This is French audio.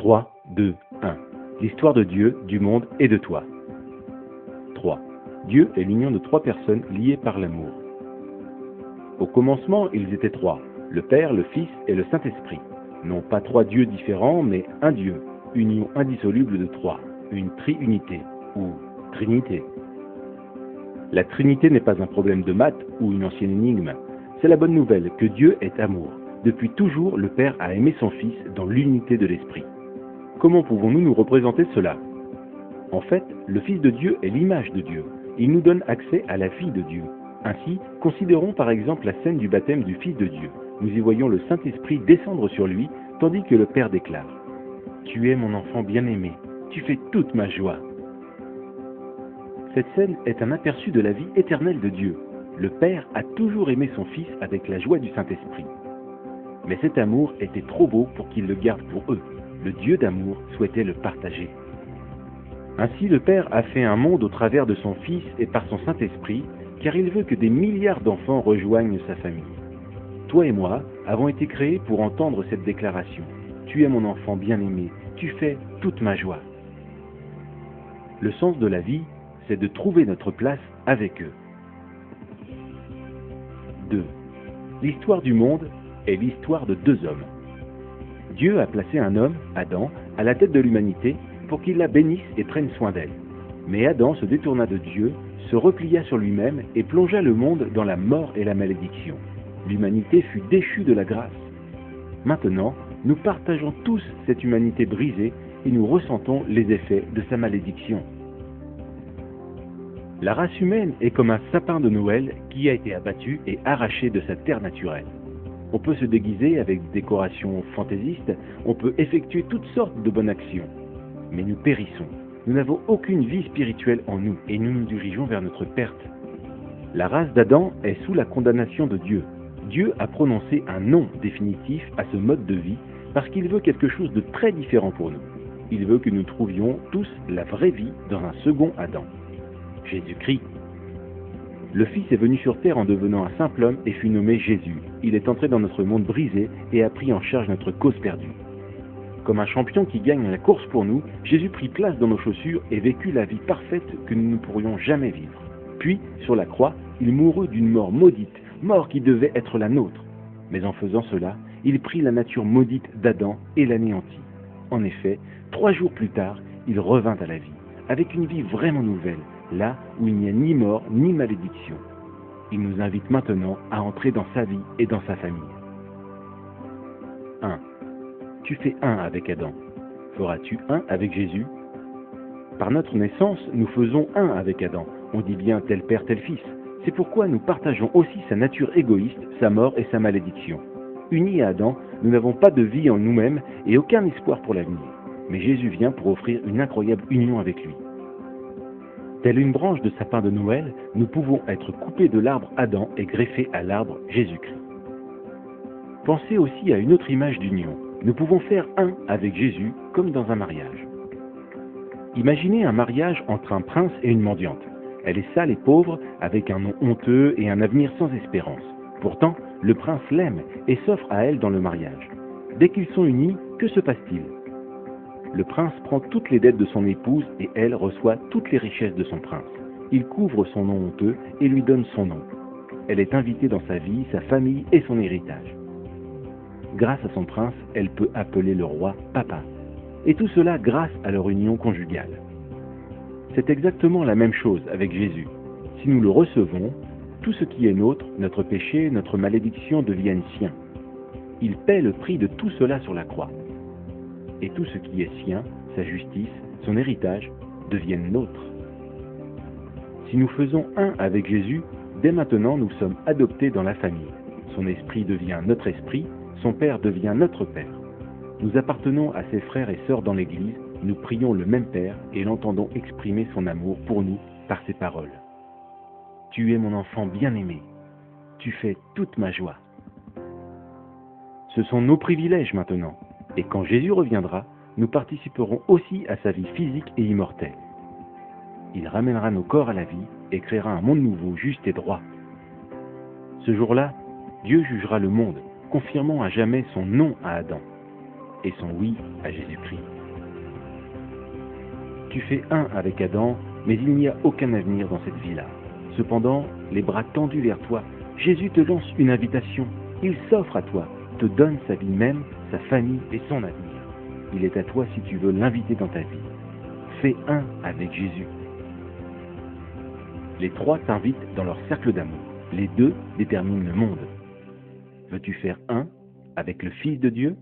3, 2, 1. L'histoire de Dieu, du monde et de toi. 3. Dieu est l'union de trois personnes liées par l'amour. Au commencement, ils étaient trois, le Père, le Fils et le Saint-Esprit. Non pas trois dieux différents, mais un Dieu, union indissoluble de trois, une triunité, ou Trinité. La Trinité n'est pas un problème de maths ou une ancienne énigme. C'est la bonne nouvelle que Dieu est amour. Depuis toujours, le Père a aimé son Fils dans l'unité de l'Esprit. Comment pouvons-nous nous représenter cela? En fait, le Fils de Dieu est l'image de Dieu. Il nous donne accès à la vie de Dieu. Ainsi, considérons par exemple la scène du baptême du Fils de Dieu. Nous y voyons le Saint-Esprit descendre sur lui, tandis que le Père déclare « Tu es mon enfant bien-aimé, tu fais toute ma joie ». Cette scène est un aperçu de la vie éternelle de Dieu. Le Père a toujours aimé son Fils avec la joie du Saint-Esprit. Mais cet amour était trop beau pour qu'il le garde pour eux. Le Dieu d'amour souhaitait le partager. Ainsi, le Père a fait un monde au travers de son Fils et par son Saint-Esprit, car il veut que des milliards d'enfants rejoignent sa famille. Toi et moi avons été créés pour entendre cette déclaration. Tu es mon enfant bien-aimé, tu fais toute ma joie. Le sens de la vie, c'est de trouver notre place avec eux. 2. L'histoire du monde est l'histoire de deux hommes. Dieu a placé un homme, Adam, à la tête de l'humanité pour qu'il la bénisse et prenne soin d'elle. Mais Adam se détourna de Dieu, se replia sur lui-même et plongea le monde dans la mort et la malédiction. L'humanité fut déchue de la grâce. Maintenant, nous partageons tous cette humanité brisée et nous ressentons les effets de sa malédiction. La race humaine est comme un sapin de Noël qui a été abattu et arraché de sa terre naturelle. On peut se déguiser avec des décorations fantaisistes, on peut effectuer toutes sortes de bonnes actions. Mais nous périssons. Nous n'avons aucune vie spirituelle en nous et nous nous dirigeons vers notre perte. La race d'Adam est sous la condamnation de Dieu. Dieu a prononcé un non définitif à ce mode de vie parce qu'il veut quelque chose de très différent pour nous. Il veut que nous trouvions tous la vraie vie dans un second Adam. Jésus-Christ. Le Fils est venu sur terre en devenant un simple homme et fut nommé Jésus. Il est entré dans notre monde brisé et a pris en charge notre cause perdue. Comme un champion qui gagne la course pour nous, Jésus prit place dans nos chaussures et vécut la vie parfaite que nous ne pourrions jamais vivre. Puis, sur la croix, il mourut d'une mort maudite, mort qui devait être la nôtre. Mais en faisant cela, il prit la nature maudite d'Adam et l'anéantit. En effet, 3 jours plus tard, il revint à la vie, avec une vie vraiment nouvelle, là où il n'y a ni mort ni malédiction. Il nous invite maintenant à entrer dans sa vie et dans sa famille. 1. Tu fais un avec Adam. Feras-tu un avec Jésus? Par notre naissance, nous faisons un avec Adam. On dit bien tel père, tel fils. C'est pourquoi nous partageons aussi sa nature égoïste, sa mort et sa malédiction. Unis à Adam, nous n'avons pas de vie en nous-mêmes et aucun espoir pour l'avenir. Mais Jésus vient pour offrir une incroyable union avec lui. Telle une branche de sapin de Noël, nous pouvons être coupés de l'arbre Adam et greffés à l'arbre Jésus-Christ. Pensez aussi à une autre image d'union. Nous pouvons faire un avec Jésus comme dans un mariage. Imaginez un mariage entre un prince et une mendiante. Elle est sale et pauvre, avec un nom honteux et un avenir sans espérance. Pourtant, le prince l'aime et s'offre à elle dans le mariage. Dès qu'ils sont unis, que se passe-t-il? Le prince prend toutes les dettes de son épouse et elle reçoit toutes les richesses de son prince. Il couvre son nom honteux et lui donne son nom. Elle est invitée dans sa vie, sa famille et son héritage. Grâce à son prince, elle peut appeler le roi papa. Et tout cela grâce à leur union conjugale. C'est exactement la même chose avec Jésus. Si nous le recevons, tout ce qui est nôtre, notre péché, notre malédiction deviennent siens. Il paie le prix de tout cela sur la croix. Et tout ce qui est sien, sa justice, son héritage, deviennent nôtres. Si nous faisons un avec Jésus, dès maintenant nous sommes adoptés dans la famille. Son esprit devient notre esprit, son Père devient notre Père. Nous appartenons à ses frères et sœurs dans l'Église, nous prions le même Père et l'entendons exprimer son amour pour nous par ses paroles. Tu es mon enfant bien-aimé, tu fais toute ma joie. Ce sont nos privilèges maintenant, et quand Jésus reviendra, nous participerons aussi à sa vie physique et immortelle. Il ramènera nos corps à la vie et créera un monde nouveau, juste et droit. Ce jour-là, Dieu jugera le monde, confirmant à jamais son non à Adam. et son oui à Jésus-Christ. Tu fais un avec Adam, mais il n'y a aucun avenir dans cette vie-là. Cependant, les bras tendus vers toi, Jésus te lance une invitation. Il s'offre à toi, te donne sa vie même, sa famille et son avenir. Il est à toi si tu veux l'inviter dans ta vie. Fais un avec Jésus. Les trois t'invitent dans leur cercle d'amour. Les deux déterminent le monde. Veux-tu faire un avec le Fils de Dieu ?